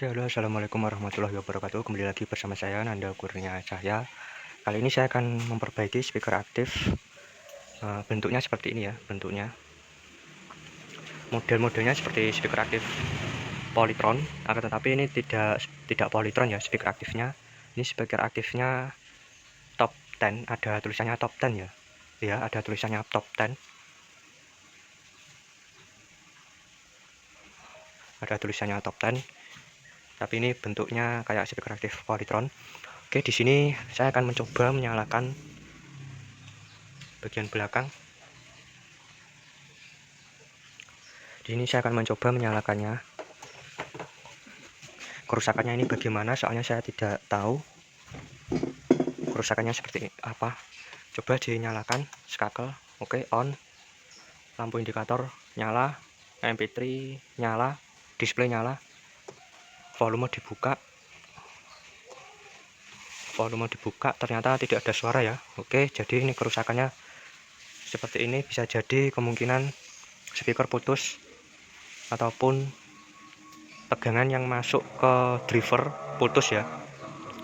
Oke, halo, assalamualaikum warahmatullahi wabarakatuh. Kembali lagi bersama saya Nanda Kurnia Cahya. Kali ini saya akan memperbaiki speaker aktif. Bentuknya seperti ini ya, bentuknya. Model-modelnya seperti speaker aktif Polytron, akan tetapi ini tidak Polytron ya speaker aktifnya. Ini speaker aktifnya top 10, ada tulisannya top 10 ya. Ya, ada tulisannya top 10. Ada tulisannya top 10. Tapi ini bentuknya kayak speaker aktif Polytron. Oke, di sini saya akan mencoba menyalakan bagian belakang. Di sini saya akan mencoba menyalakannya. Kerusakannya ini bagaimana? Soalnya saya tidak tahu kerusakannya seperti apa. Coba dinyalakan, skakel, oke, on. Lampu indikator nyala, MP3 nyala, display nyala, volume dibuka. Ternyata tidak ada suara ya. Oke, jadi ini kerusakannya seperti ini. Bisa jadi kemungkinan speaker putus ataupun tegangan yang masuk ke driver putus ya.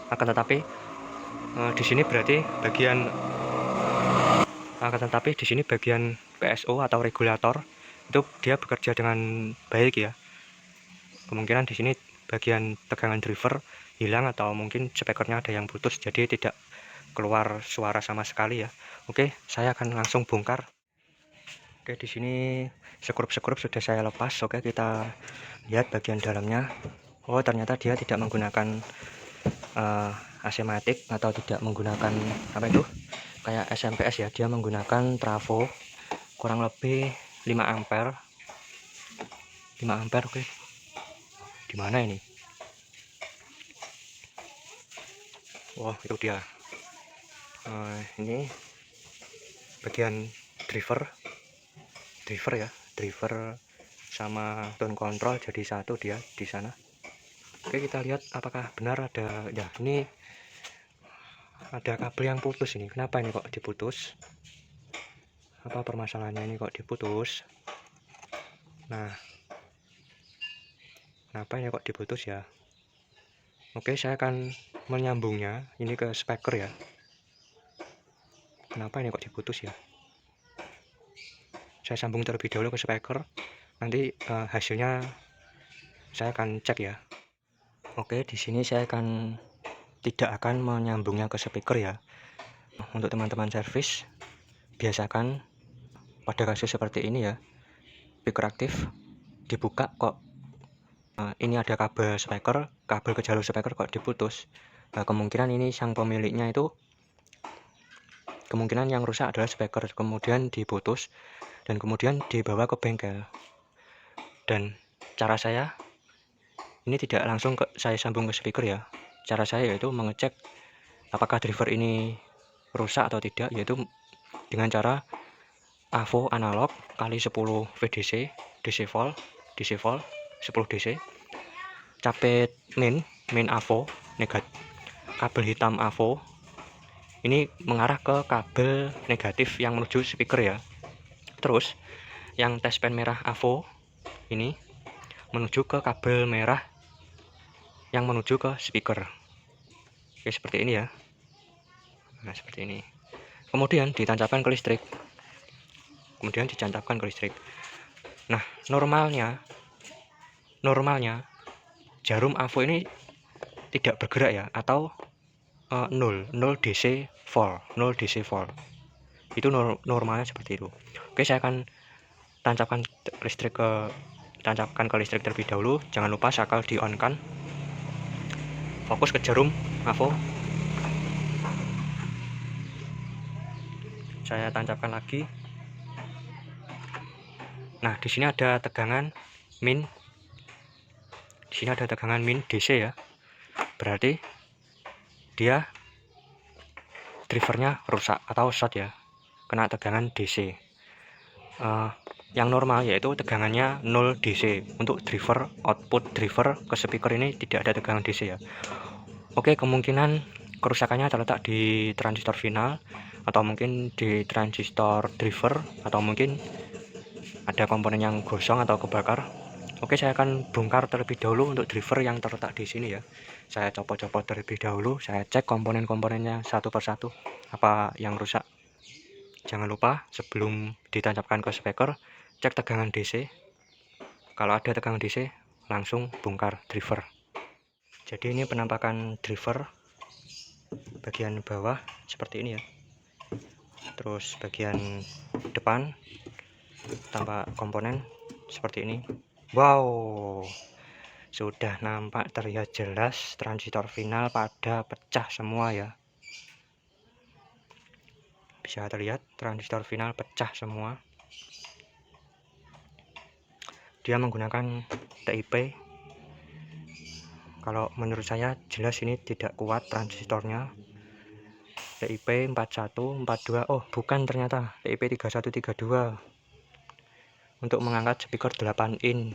Akan tetapi di sini berarti bagian PSO atau regulator itu dia bekerja dengan baik ya. Kemungkinan di sini bagian tegangan driver hilang atau mungkin speakernya ada yang putus, jadi tidak keluar suara sama sekali ya. Oke, saya akan langsung bongkar. Oke, di sini skrup sudah saya lepas. Oke, kita lihat bagian dalamnya. Oh, ternyata dia tidak menggunakan AC-matic atau tidak menggunakan apa itu kayak SMP ya. Dia menggunakan trafo kurang lebih 5 ampere. Oke. Di mana ini? Wah, itu dia. Ini bagian driver ya, driver sama tone control jadi satu dia di sana. Oke, kita lihat apakah benar ada ya. Ini ada kabel yang putus ini. Kenapa ini kok diputus? Apa permasalahannya ini kok diputus? Nah, kenapa ini kok diputus ya? Oke, saya akan menyambungnya ini ke speaker ya. Kenapa ini kok diputus ya? Saya sambung terlebih dahulu ke speaker. Nanti hasilnya saya akan cek ya. Oke, di sini saya tidak akan menyambungnya ke speaker ya. Untuk teman-teman servis, biasakan pada kasus seperti ini ya, speaker aktif dibuka kok ini ada kabel speaker, kabel ke jalur speaker kok diputus. Kemungkinan ini sang pemiliknya itu, kemungkinan yang rusak adalah speaker, kemudian diputus dan kemudian dibawa ke bengkel. Dan cara saya ini tidak langsung saya sambung ke speaker ya. Cara saya yaitu mengecek apakah driver ini rusak atau tidak, yaitu dengan cara AVO analog kali 10 VDC DC volt 10 DC, capet main AVO negatif, kabel hitam AVO ini mengarah ke kabel negatif yang menuju speaker ya. Terus yang tes pen merah AVO ini menuju ke kabel merah yang menuju ke speaker. Oke, seperti ini ya. Nah, seperti ini. Kemudian ditancapkan ke listrik. Nah, normalnya jarum AVO ini tidak bergerak ya, atau 0 DC volt. Itu normalnya seperti itu. Oke, saya akan tancapkan ke listrik terlebih dahulu. Jangan lupa sakal di on kan. Fokus ke jarum AVO. Saya tancapkan lagi. Nah, di sini ada tegangan min. DC ya. Berarti dia drivernya rusak atau short ya, kena tegangan DC. Yang normal yaitu tegangannya 0 DC. Untuk driver, output driver ke speaker ini tidak ada tegangan DC ya. Oke, kemungkinan kerusakannya terletak di transistor final atau mungkin di transistor driver, atau mungkin ada komponen yang gosong atau kebakar. Oke, saya akan bongkar terlebih dahulu untuk driver yang terletak di sini ya. Saya copot-copot terlebih dahulu, saya cek komponen-komponennya satu persatu apa yang rusak. Jangan lupa sebelum ditancapkan ke speaker, cek tegangan DC. Kalau ada tegangan DC, langsung bongkar driver. Jadi ini penampakan driver bagian bawah seperti ini ya. Terus bagian depan tampak komponen seperti ini. Wow, sudah nampak terlihat jelas transistor final pada pecah semua ya. Bisa terlihat transistor final pecah semua. Dia menggunakan TIP. Kalau menurut saya jelas ini tidak kuat transistornya. TIP 4142. Oh, bukan ternyata TIP 3132. Untuk mengangkat speaker 8 in.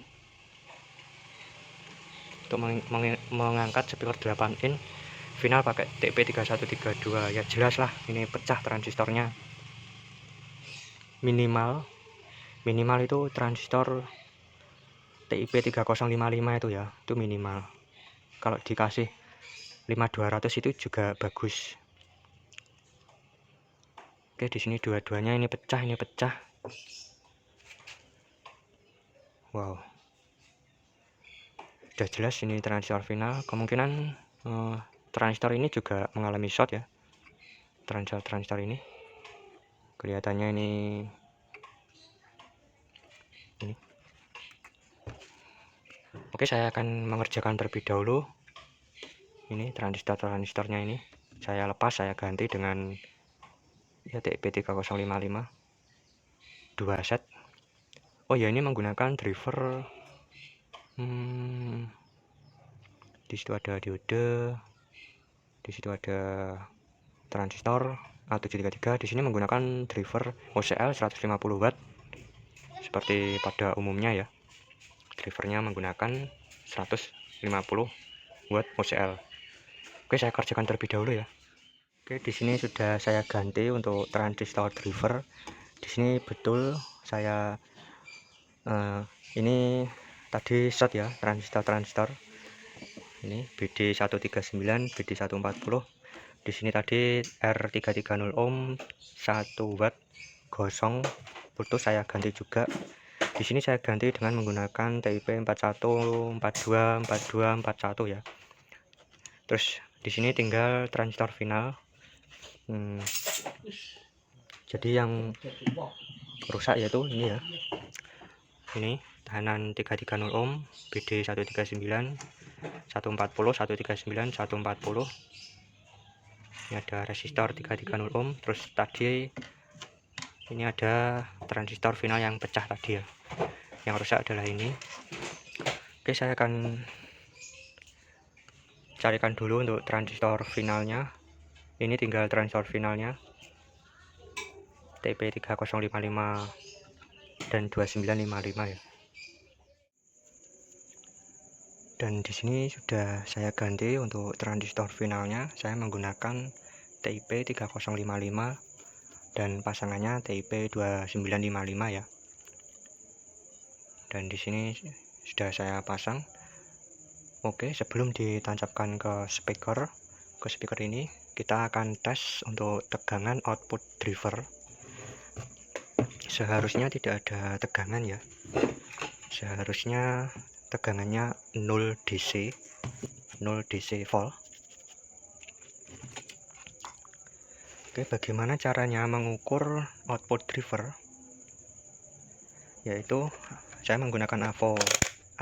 Untuk mengangkat speaker 8 in final pakai TIP 3132. Ya jelas lah ini pecah transistornya. Minimal itu transistor TIP 3055 itu ya, itu minimal. Kalau dikasih 5200 itu juga bagus. Oke, di sini dua-duanya ini pecah, ini pecah. Wow. Sudah jelas ini transistor final. Kemungkinan transistor ini juga mengalami short ya. Transistor ini. Kelihatannya ini. Oke, saya akan mengerjakan terlebih dahulu. Ini transistornya ini. Saya lepas, saya ganti dengan ya TIP 3055. 2 set. Oh ya, ini menggunakan driver. Di situ ada diode, di situ ada transistor A733. Di sini menggunakan driver OCL 150 watt seperti pada umumnya ya. Drivernya menggunakan 150 watt OCL. Oke, saya kerjakan terlebih dahulu ya. Oke, di sini sudah saya ganti untuk transistor driver. Di sini betul saya ini tadi short ya, transistor ini BD139, BD140. Di sini tadi R330 ohm 1 watt gosong putus, saya ganti juga. Di sini saya ganti dengan menggunakan TIP 41 42 42 41 ya. Terus di sini tinggal transistor final. Jadi yang rusak yaitu ini ya. Ini tahanan 330 ohm, BD139, 140, 139, 140. Ini ada resistor 330 ohm. Terus tadi ini ada transistor final yang pecah tadi ya. Yang rusak adalah ini. Oke, saya akan carikan dulu untuk transistor finalnya. Ini tinggal transistor finalnya TIP 3055 dan 2955 ya. Dan di sini sudah saya ganti untuk transistor finalnya. Saya menggunakan TIP 3055 dan pasangannya TIP 2955 ya. Dan di sini sudah saya pasang. Oke, sebelum ditancapkan ke speaker ini, kita akan tes untuk tegangan output driver. Seharusnya tidak ada tegangan ya. Seharusnya tegangannya 0 DC volt. Oke, bagaimana caranya mengukur output driver? Yaitu saya menggunakan AVO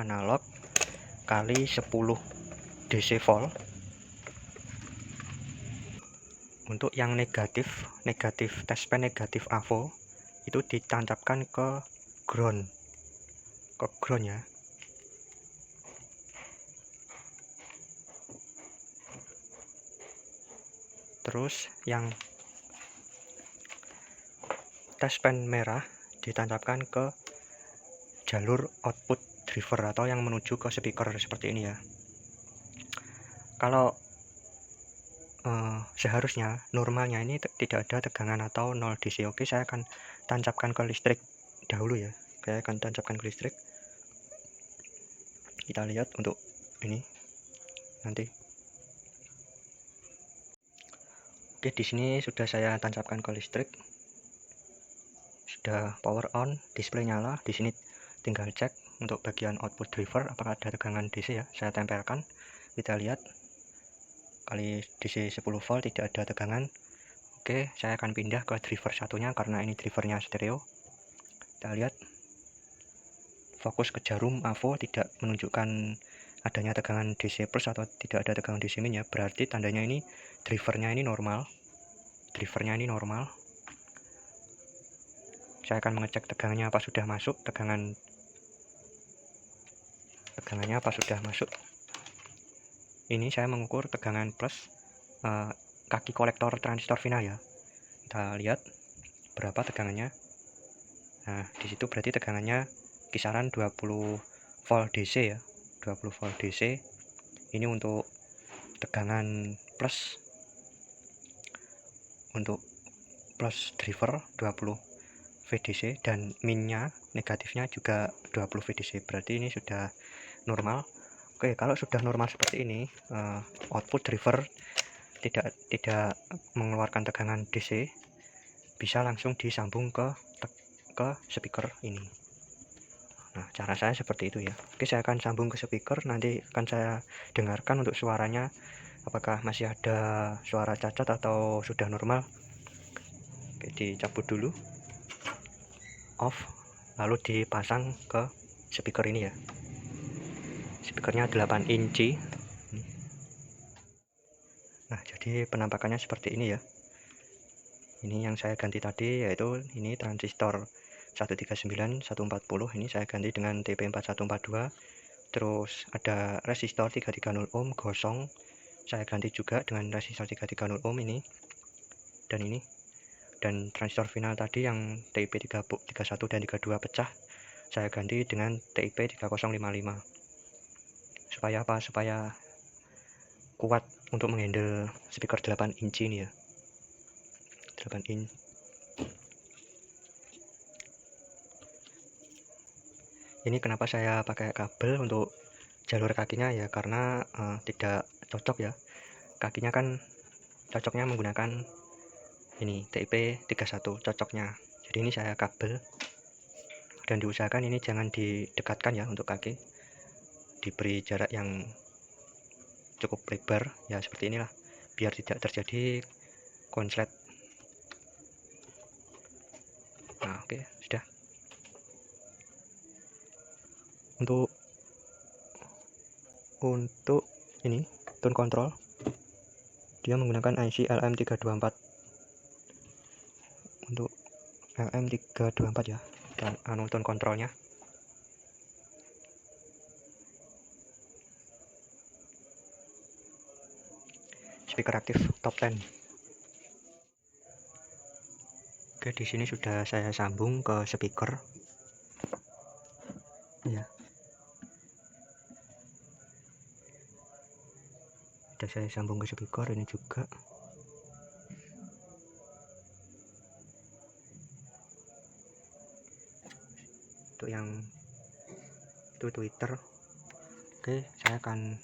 analog kali 10 DC volt. Untuk yang negatif test pen negatif AVO itu ditancapkan ke ground ya. Terus yang test pen merah ditancapkan ke jalur output driver atau yang menuju ke speaker seperti ini ya. Kalau seharusnya normalnya ini tidak ada tegangan atau 0 DC. Oke, saya akan tancapkan ke listrik dahulu ya. Saya akan tancapkan ke listrik. Kita lihat untuk ini nanti. Oke, di sini sudah saya tancapkan ke listrik. Sudah power on, display nyala. Di sini tinggal cek untuk bagian output driver apakah ada tegangan DC ya. Saya tempelkan. Kita lihat kali DC 10 volt tidak ada tegangan. Oke, saya akan pindah ke driver satunya karena ini drivernya stereo. Kita lihat fokus ke jarum AVO tidak menunjukkan adanya tegangan DC plus atau tidak ada tegangan DC min ya, berarti tandanya ini drivernya ini normal. Saya akan mengecek tegangannya apa sudah masuk, tegangannya apa sudah masuk. Ini saya mengukur tegangan plus kaki kolektor transistor final ya. Kita lihat berapa tegangannya. Nah, disitu berarti tegangannya kisaran 20 volt DC ya, 20 volt DC. Ini untuk tegangan plus, untuk plus driver 20 VDC dan minnya negatifnya juga 20 VDC, berarti ini sudah normal. Oke, kalau sudah normal seperti ini, output driver tidak mengeluarkan tegangan DC, bisa langsung disambung ke speaker ini. Nah, cara saya seperti itu ya. Oke, saya akan sambung ke speaker, nanti akan saya dengarkan untuk suaranya apakah masih ada suara cacat atau sudah normal. Oke, dicabut dulu, off, lalu dipasang ke speaker ini ya. Speakernya 8 inci. Nah, jadi penampakannya seperti ini ya. Ini yang saya ganti tadi, yaitu ini transistor 139 140, ini saya ganti dengan TP4142. Terus ada resistor 330 ohm gosong, saya ganti juga dengan resistor 330 ohm ini dan ini. Dan transistor final tadi yang TIP 31 dan 32 pecah, saya ganti dengan TIP 3055. Supaya apa? Supaya kuat untuk menghandle speaker 8 inci ini ya. 8 in. Ini kenapa saya pakai kabel untuk jalur kakinya ya, karena tidak cocok ya. Kakinya kan cocoknya menggunakan ini TIP 31 cocoknya. Jadi ini saya kabel, dan diusahakan ini jangan didekatkan ya untuk kaki. Diberi jarak yang cukup lebar ya, seperti inilah, biar tidak terjadi konslet. Nah, oke, sudah. Untuk ini tone control, dia menggunakan IC LM324. Untuk LM324 ya, dan tone controlnya. Speaker aktif top 10. Oke, di sini sudah saya sambung ke speaker ya. Sudah saya sambung ke speaker ini juga. Untuk yang itu Twitter. Oke, saya akan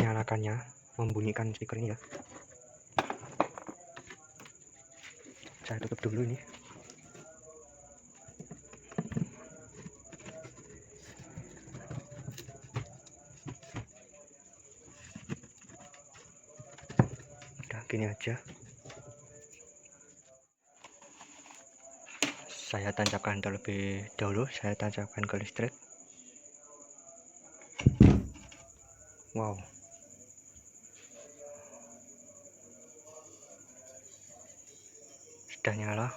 menyalakannya, membunyikan speaker ini ya. Saya tutup dulu ini. Udah gini aja. Saya tancapkan terlebih dahulu, saya tancapkan ke listrik. Wow. Sudah nyala.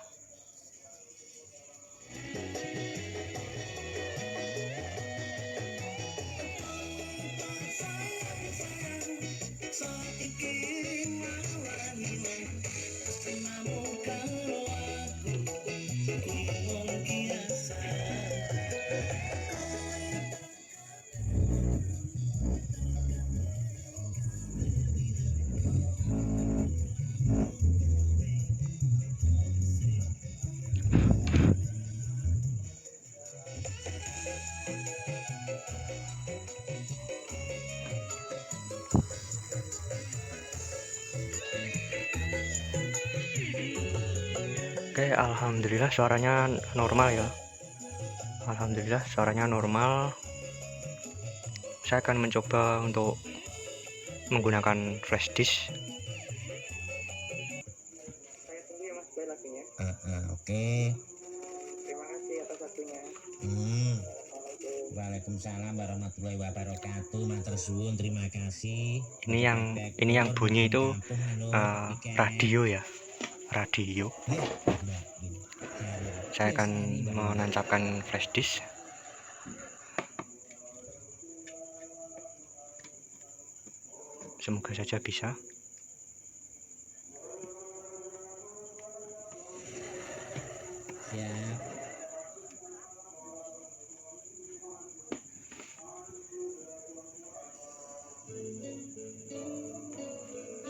Oke, alhamdulillah suaranya normal ya. Alhamdulillah suaranya normal. Saya akan mencoba untuk menggunakan flash disk. Saya tunggu ya Mas Boy lagunya. Oke. Terima kasih atas waktunya. Assalamualaikum. Waalaikumsalam warahmatullahi wabarakatuh. Matur suwun, terima kasih. Ini yang bunyi itu radio ya, radio. Saya akan menancapkan flash disk. Semoga saja bisa. Siap.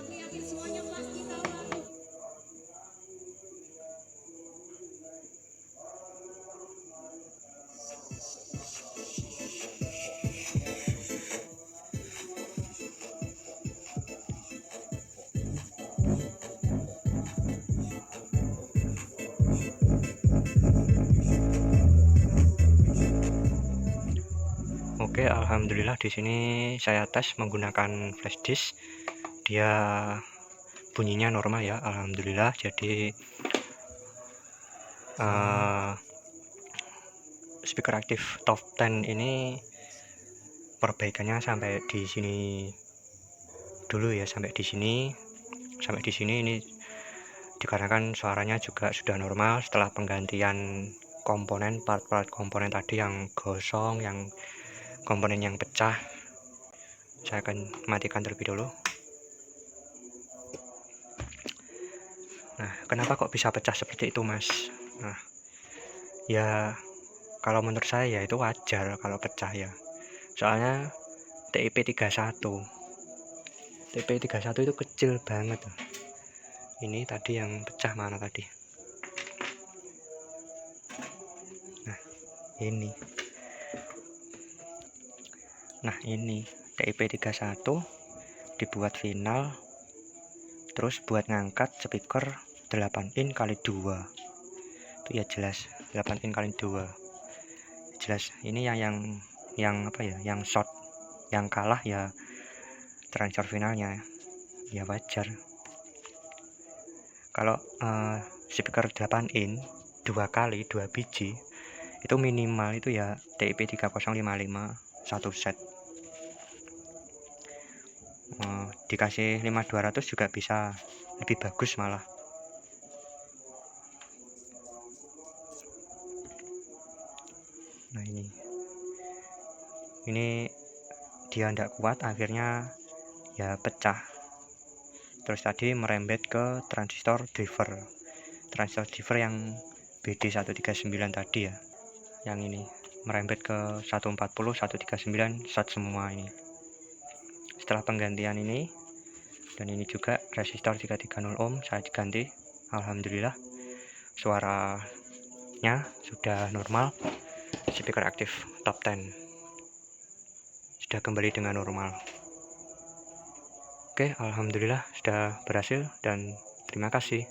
Aku yakin semuanya pasti tahu lagu. Oke, alhamdulillah di sini saya tes menggunakan flash disk. Dia bunyinya normal ya, alhamdulillah. Jadi speaker aktif top 10 ini perbaikannya sampai di sini dulu ya, sampai di sini ini dikarenakan suaranya juga sudah normal setelah penggantian komponen, part-part komponen tadi yang gosong, yang komponen yang pecah. Saya akan matikan terlebih dulu. Nah, kenapa kok bisa pecah seperti itu, Mas? Nah, ya kalau menurut saya ya itu wajar kalau pecah ya. Soalnya TIP31 itu kecil banget. Ini tadi yang pecah mana tadi? Nah, ini. Nah, ini TIP31 dibuat final, terus buat ngangkat speaker 8 in kali 2. Itu ya jelas 8 in kali 2. Jelas ini yang apa ya? Yang short, yang kalah ya transfer finalnya. Ya wajar. Kalau speaker 8 in 2 kali 2 biji itu minimal itu ya TIP3055 satu set. Dikasih 5200 juga bisa lebih bagus malah. Nah, ini dia tidak kuat, akhirnya ya pecah. Terus tadi merembet ke transistor driver yang BD139 tadi ya, yang ini merembet ke 140 139 short semua ini. Setelah penggantian ini dan ini juga resistor 330 ohm saya ganti, alhamdulillah suaranya sudah normal. Speaker aktif top 10 sudah kembali dengan normal. Oke, alhamdulillah sudah berhasil dan terima kasih.